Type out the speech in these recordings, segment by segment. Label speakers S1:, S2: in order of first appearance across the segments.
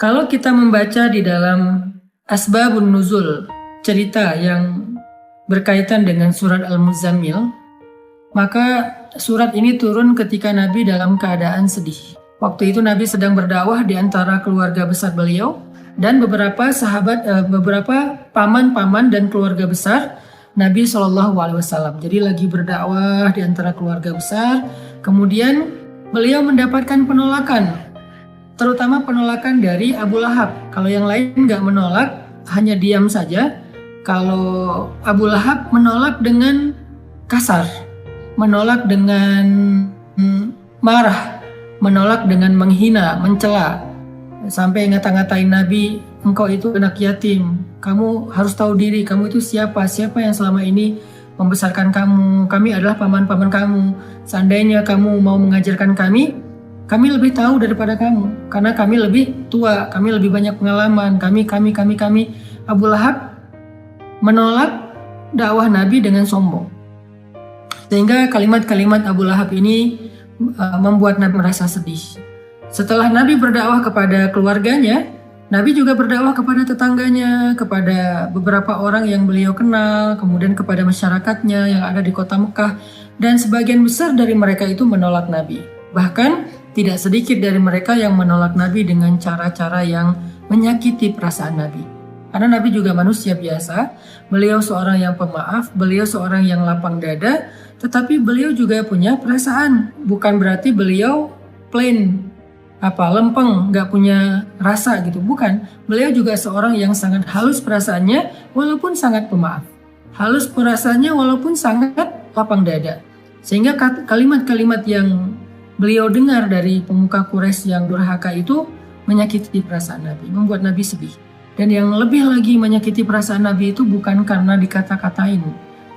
S1: Kalau kita membaca di dalam Asbabun Nuzul, cerita yang berkaitan dengan surat Al-Muzammil, maka surat ini turun ketika Nabi dalam keadaan sedih. Waktu itu Nabi sedang berdakwah di antara keluarga besar beliau dan beberapa paman-paman dan keluarga besar Nabi SAW. Jadi lagi berdakwah di antara keluarga besar, kemudian beliau mendapatkan penolakan, terutama penolakan dari Abu Lahab. Kalau yang lain nggak menolak, hanya diam saja. Kalau Abu Lahab menolak dengan kasar, menolak dengan marah, menolak dengan menghina, mencela, sampai ngata-ngatain Nabi, engkau itu anak yatim, kamu harus tahu diri, kamu itu siapa yang selama ini membesarkan kamu, kami adalah paman-paman kamu, seandainya kamu mau mengajarkan kami lebih tahu daripada kamu, karena kami lebih tua, kami lebih banyak pengalaman, kami. Abu Lahab menolak dakwah Nabi dengan sombong. Sehingga kalimat-kalimat Abu Lahab ini membuat Nabi merasa sedih. Setelah Nabi berdakwah kepada keluarganya, Nabi juga berdakwah kepada tetangganya, kepada beberapa orang yang beliau kenal, kemudian kepada masyarakatnya yang ada di kota Mekah, dan sebagian besar dari mereka itu menolak Nabi. Bahkan tidak sedikit dari mereka yang menolak Nabi dengan cara-cara yang menyakiti perasaan Nabi. Karena Nabi juga manusia biasa, beliau seorang yang pemaaf, beliau seorang yang lapang dada, tetapi beliau juga punya perasaan. Bukan berarti beliau plain, lempeng, nggak punya rasa gitu. Bukan, beliau juga seorang yang sangat halus perasaannya walaupun sangat pemaaf. Halus perasaannya walaupun sangat lapang dada. Sehingga kalimat-kalimat yang beliau dengar dari pemuka Quraisy yang durhaka itu menyakiti perasaan Nabi, membuat Nabi sedih. Dan yang lebih lagi menyakiti perasaan Nabi itu bukan karena dikata-katain,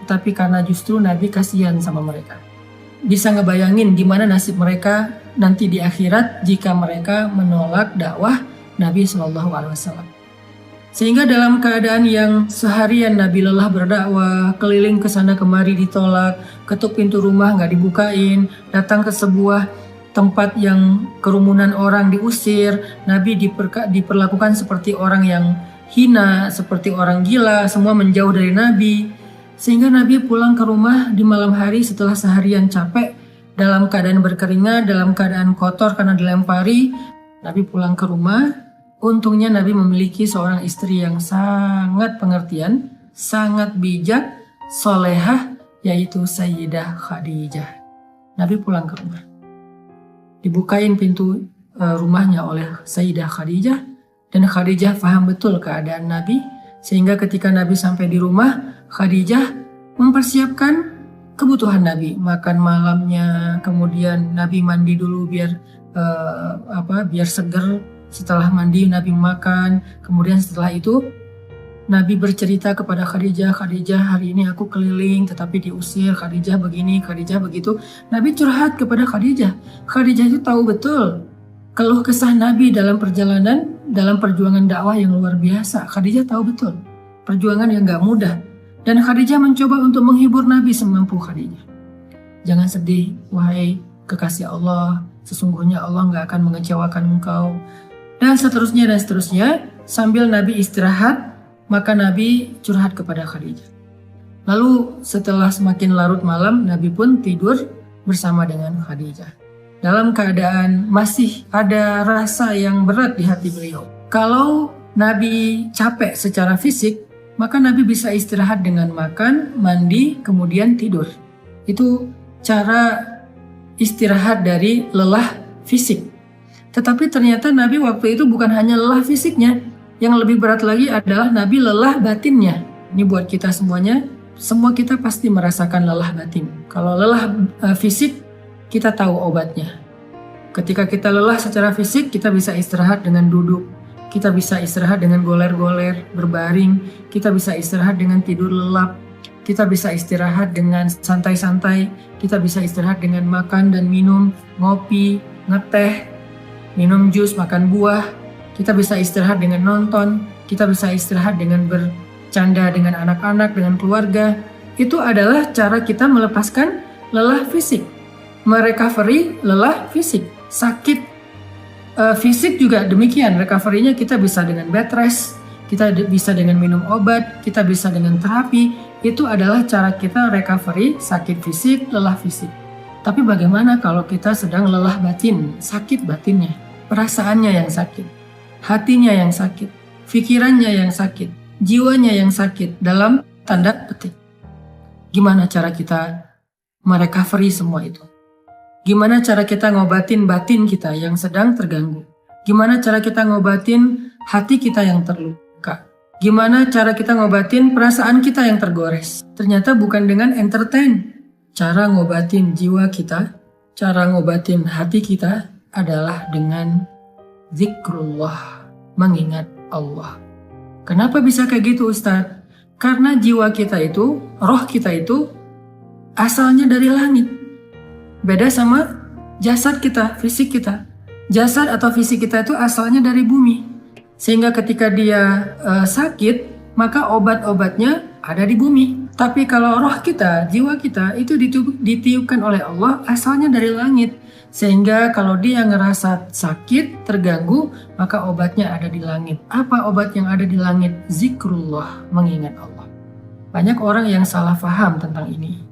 S1: tapi karena justru Nabi kasihan sama mereka. Bisa ngebayangin gimana nasib mereka nanti di akhirat jika mereka menolak dakwah Nabi SAW. Sehingga dalam keadaan yang seharian Nabi lelah berdakwah, keliling ke sana kemari ditolak, ketuk pintu rumah nggak dibukain, datang ke sebuah tempat yang kerumunan orang diusir, Nabi diperlakukan seperti orang yang hina, seperti orang gila, semua menjauh dari Nabi. Sehingga Nabi pulang ke rumah di malam hari setelah seharian capek, dalam keadaan berkeringat, dalam keadaan kotor karena dilempari. Nabi pulang ke rumah, untungnya Nabi memiliki seorang istri yang sangat pengertian, sangat bijak, solehah, yaitu Sayyidah Khadijah. Nabi pulang ke rumah, dibukain pintu rumahnya oleh Sayyidah Khadijah, dan Khadijah paham betul keadaan Nabi, sehingga ketika Nabi sampai di rumah, Khadijah mempersiapkan kebutuhan Nabi, makan malamnya, kemudian Nabi mandi dulu biar seger. Setelah mandi Nabi makan, kemudian setelah itu Nabi bercerita kepada Khadijah, Khadijah hari ini aku keliling tetapi diusir, Khadijah begini, Khadijah begitu. Nabi curhat kepada Khadijah. Khadijah itu tahu betul keluh kesah Nabi dalam perjalanan, dalam perjuangan dakwah yang luar biasa. Khadijah tahu betul perjuangan yang gak mudah. Dan Khadijah mencoba untuk menghibur Nabi semampu Khadijah. Jangan sedih, wahai kekasih Allah, sesungguhnya Allah gak akan mengecewakan engkau. Dan seterusnya. Sambil Nabi istirahat, maka Nabi curhat kepada Khadijah. Lalu setelah semakin larut malam, Nabi pun tidur bersama dengan Khadijah. Dalam keadaan masih ada rasa yang berat di hati beliau. Kalau Nabi capek secara fisik, maka Nabi bisa istirahat dengan makan, mandi, kemudian tidur. Itu cara istirahat dari lelah fisik. Tetapi ternyata Nabi waktu itu bukan hanya lelah fisiknya, yang lebih berat lagi adalah Nabi lelah batinnya. Ini buat kita semuanya, semua kita pasti merasakan lelah batin. Kalau lelah fisik, kita tahu obatnya. Ketika kita lelah secara fisik, kita bisa istirahat dengan duduk. Kita bisa istirahat dengan goler-goler, berbaring. Kita bisa istirahat dengan tidur lelap. Kita bisa istirahat dengan santai-santai. Kita bisa istirahat dengan makan dan minum, ngopi, ngeteh, minum jus, makan buah. Kita bisa istirahat dengan nonton, kita bisa istirahat dengan bercanda dengan anak-anak, dengan keluarga. Itu adalah cara kita melepaskan lelah fisik, merecovery lelah fisik. Sakit Fisik juga demikian, recovery-nya kita bisa dengan bed rest, kita bisa dengan minum obat, kita bisa dengan terapi. Itu adalah cara kita recovery sakit fisik, lelah fisik. Tapi bagaimana kalau kita sedang lelah batin, sakit batinnya, perasaannya yang sakit, hatinya yang sakit, pikirannya yang sakit, jiwanya yang sakit, dalam tanda petik. Gimana cara kita merecovery semua itu? Gimana cara kita ngobatin batin kita yang sedang terganggu? Gimana cara kita ngobatin hati kita yang terluka? Gimana cara kita ngobatin perasaan kita yang tergores? Ternyata bukan dengan entertain. Cara ngobatin jiwa kita, cara ngobatin hati kita adalah dengan zikrullah, mengingat Allah. Kenapa bisa kayak gitu, Ustaz? Karena jiwa kita itu, roh kita itu asalnya dari langit. Beda sama jasad kita, fisik kita. Jasad atau fisik kita itu asalnya dari bumi. Sehingga ketika dia sakit, maka obat-obatnya ada di bumi. Tapi kalau roh kita, jiwa kita itu ditiupkan oleh Allah asalnya dari langit. Sehingga kalau dia ngerasa sakit, terganggu, maka obatnya ada di langit. Apa obat yang ada di langit? Zikrullah, mengingat Allah. Banyak orang yang salah paham tentang ini.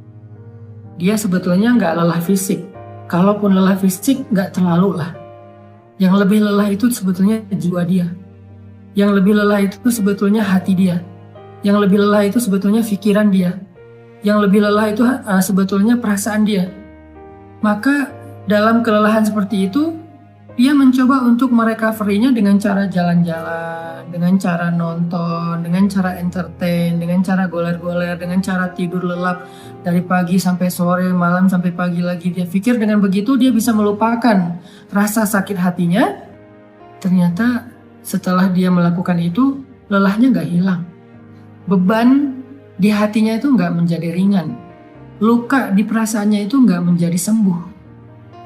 S1: Dia sebetulnya nggak lelah fisik. Kalaupun lelah fisik, nggak terlalu lah. Yang lebih lelah itu sebetulnya jiwa dia. Yang lebih lelah itu sebetulnya hati dia. Yang lebih lelah itu sebetulnya pikiran dia. Yang lebih lelah itu sebetulnya perasaan dia. Maka dalam kelelahan seperti itu, dia mencoba untuk merecovery-nya dengan cara jalan-jalan, dengan cara nonton, dengan cara entertain, dengan cara goler-goler, dengan cara tidur lelap dari pagi sampai sore, malam sampai pagi lagi. Dia pikir dengan begitu dia bisa melupakan rasa sakit hatinya. Ternyata setelah dia melakukan itu, lelahnya gak hilang. Beban di hatinya itu gak menjadi ringan. Luka di perasaannya itu gak menjadi sembuh.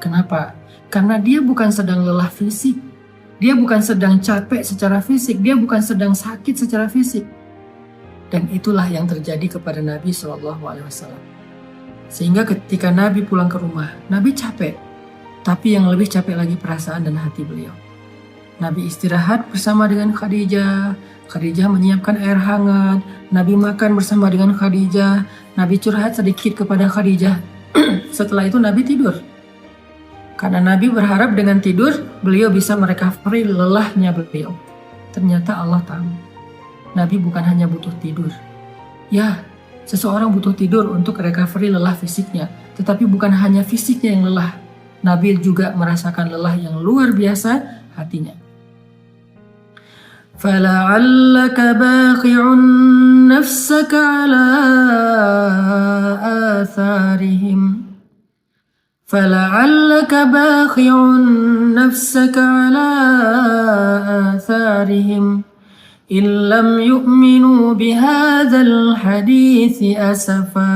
S1: Kenapa? Karena dia bukan sedang lelah fisik, dia bukan sedang capek secara fisik, dia bukan sedang sakit secara fisik. Dan itulah yang terjadi kepada Nabi SAW. Sehingga ketika Nabi pulang ke rumah, Nabi capek, tapi yang lebih capek lagi perasaan dan hati beliau. Nabi istirahat bersama dengan Khadijah, Khadijah menyiapkan air hangat, Nabi makan bersama dengan Khadijah, Nabi curhat sedikit kepada Khadijah. Setelah itu Nabi tidur. Karena Nabi berharap dengan tidur, beliau bisa merecovery lelahnya beliau. Ternyata Allah tahu, Nabi bukan hanya butuh tidur. Ya, seseorang butuh tidur untuk recovery lelah fisiknya. Tetapi bukan hanya fisiknya yang lelah. Nabi juga merasakan lelah yang luar biasa hatinya. فَلَعَلَّكَ بَاخِعٌ نَفْسَكَ عَلَىٰ آثَارِهِمْ فَلَعَلَّكَ بَاخِعٌ نَفْسَكَ عَلَىٰ آثَارِهِمْ إِن لَّمْ يُؤْمِنُوا بِهَٰذَا الْحَدِيثِ أَسَفًا.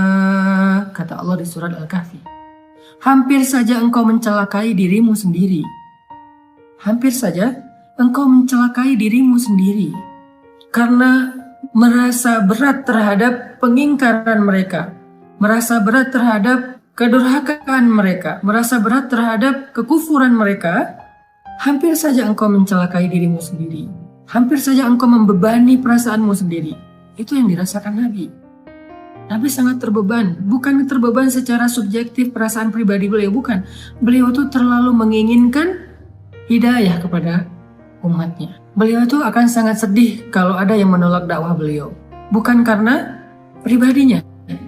S1: Kata Allah di surat Al-Kahfi. Hampir saja engkau mencelakai dirimu sendiri. Hampir saja engkau mencelakai dirimu sendiri. Karena merasa berat terhadap pengingkaran mereka. Merasa berat terhadap kedurhakaan mereka, merasa berat terhadap kekufuran mereka, hampir saja engkau mencelakai dirimu sendiri. Hampir saja engkau membebani perasaanmu sendiri. Itu yang dirasakan Nabi. Nabi sangat terbeban, bukan terbeban secara subjektif perasaan pribadi beliau, bukan. Beliau itu terlalu menginginkan hidayah kepada umatnya. Beliau itu akan sangat sedih kalau ada yang menolak dakwah beliau. Bukan karena pribadinya,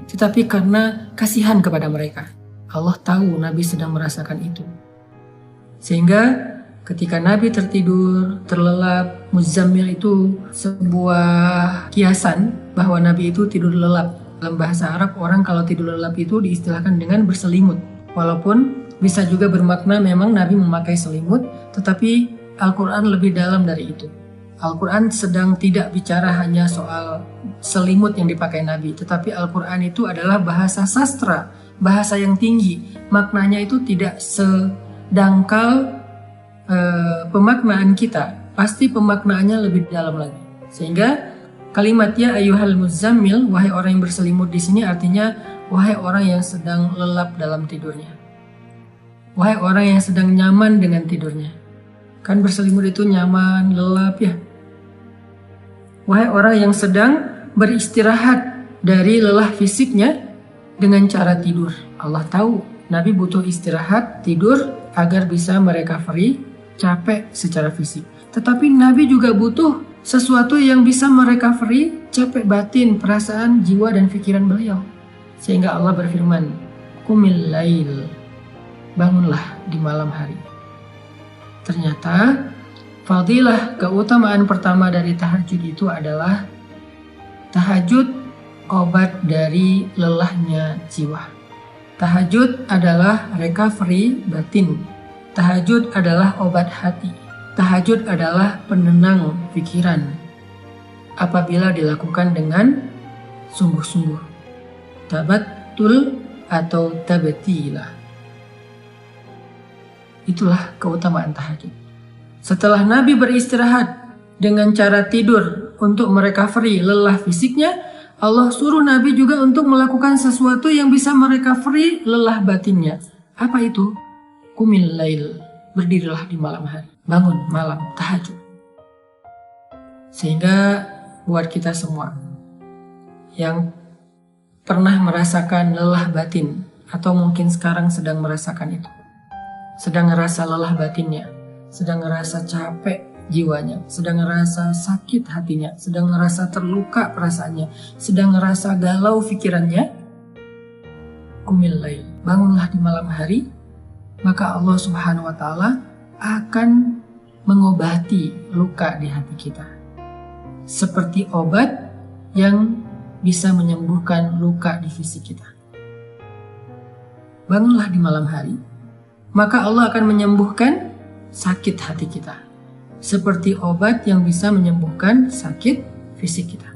S1: tetapi karena kasihan kepada mereka. Allah tahu Nabi sedang merasakan itu. Sehingga ketika Nabi tertidur, terlelap, Muzammil itu sebuah kiasan bahwa Nabi itu tidur lelap. Dalam bahasa Arab, orang kalau tidur lelap itu diistilahkan dengan berselimut. Walaupun bisa juga bermakna memang Nabi memakai selimut, tetapi Al-Quran lebih dalam dari itu. Al-Quran sedang tidak bicara hanya soal selimut yang dipakai Nabi, tetapi Al-Quran itu adalah bahasa sastra, bahasa yang tinggi. Maknanya itu tidak sedangkal pemaknaan kita, pasti pemaknaannya lebih dalam lagi. Sehingga kalimat ya ayyuhal muzammil, wahai orang yang berselimut di sini artinya wahai orang yang sedang lelap dalam tidurnya. Wahai orang yang sedang nyaman dengan tidurnya. Kan berselimut itu nyaman, lelap ya. Wahai orang yang sedang beristirahat dari lelah fisiknya dengan cara tidur. Allah tahu Nabi butuh istirahat, tidur agar bisa merecovery capek secara fisik. Tetapi Nabi juga butuh sesuatu yang bisa merecovery capek batin, perasaan, jiwa dan pikiran beliau. Sehingga Allah berfirman, "Qumil lail." Bangunlah di malam hari. Ternyata fadilah keutamaan pertama dari tahajud itu adalah tahajud obat dari lelahnya jiwa. Tahajud adalah recovery batin. Tahajud adalah obat hati. Tahajud adalah penenang pikiran apabila dilakukan dengan sungguh-sungguh. Tabattul atau tabatilah. Itulah keutamaan tahajud. Setelah Nabi beristirahat dengan cara tidur untuk merecovery lelah fisiknya, Allah suruh Nabi juga untuk melakukan sesuatu yang bisa merecovery lelah batinnya. Apa itu? Qumil lail. Berdirilah di malam hari. Bangun malam, tahajud. Sehingga buat kita semua yang pernah merasakan lelah batin atau mungkin sekarang sedang merasakan itu, sedang ngerasa lelah batinnya, sedang ngerasa capek jiwanya, sedang ngerasa sakit hatinya, sedang ngerasa terluka perasaannya, sedang ngerasa galau pikirannya, qumil lail, bangunlah di malam hari, maka Allah Subhanahu wa Ta'ala akan mengobati luka di hati kita, seperti obat yang bisa menyembuhkan luka di fisik kita. Bangunlah di malam hari, maka Allah akan menyembuhkan sakit hati kita, seperti obat yang bisa menyembuhkan sakit fisik kita.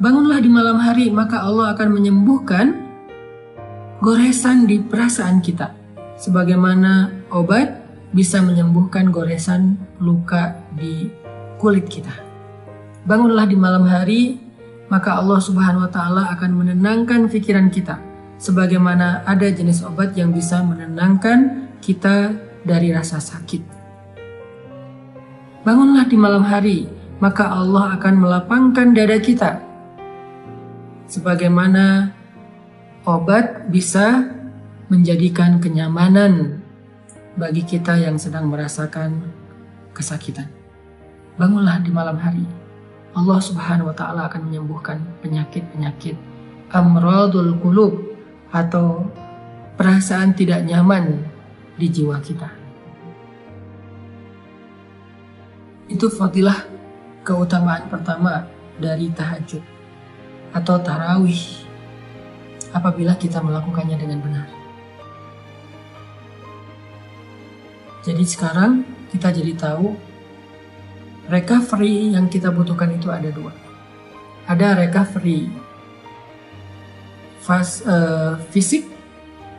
S1: Bangunlah di malam hari, maka Allah akan menyembuhkan goresan di perasaan kita, sebagaimana obat bisa menyembuhkan goresan luka di kulit kita. Bangunlah di malam hari, maka Allah Subhanahu wa Ta'ala akan menenangkan pikiran kita, sebagaimana ada jenis obat yang bisa menenangkan kita dari rasa sakit. Bangunlah di malam hari, maka Allah akan melapangkan dada kita, sebagaimana obat bisa menjadikan kenyamanan bagi kita yang sedang merasakan kesakitan. Bangunlah di malam hari, Allah Subhanahu wa Ta'ala akan menyembuhkan penyakit-penyakit amradul qulub atau perasaan tidak nyaman di jiwa kita. Itu fadilah keutamaan pertama dari tahajud atau tarawih apabila kita melakukannya dengan benar. Jadi sekarang kita jadi tahu recovery yang kita butuhkan itu ada dua. Ada recovery fisik,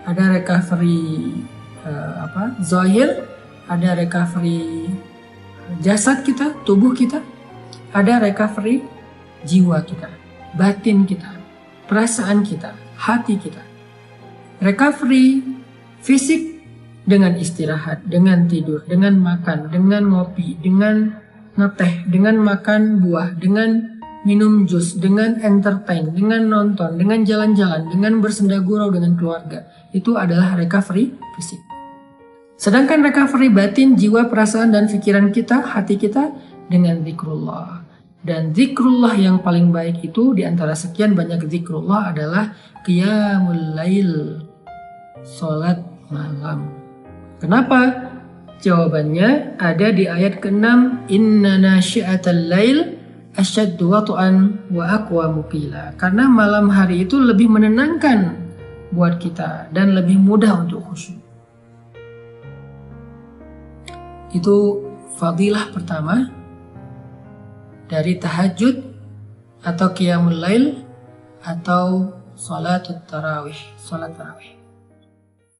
S1: ada recovery zahir, ada recovery jasad kita, tubuh kita, ada recovery jiwa kita, batin kita, perasaan kita, hati kita. Recovery fisik dengan istirahat, dengan tidur, dengan makan, dengan ngopi, dengan ngeteh, dengan makan buah, dengan minum jus, dengan entertain, dengan nonton, dengan jalan-jalan, dengan bersenda gurau dengan keluarga. Itu adalah recovery fisik. Sedangkan recovery batin, jiwa, perasaan, dan pikiran kita, hati kita dengan zikrullah. Dan zikrullah yang paling baik itu di antara sekian banyak zikrullah adalah qiyamul lail, salat malam. Kenapa? Jawabannya ada di ayat ke-6, inna nasyi'atal lail asyaddu wat'an wa aqwamu qila. Karena malam hari itu lebih menenangkan buat kita dan lebih mudah untuk khusyuk. Itu fadilah pertama dari tahajud atau qiyamul lail atau salat tarawih.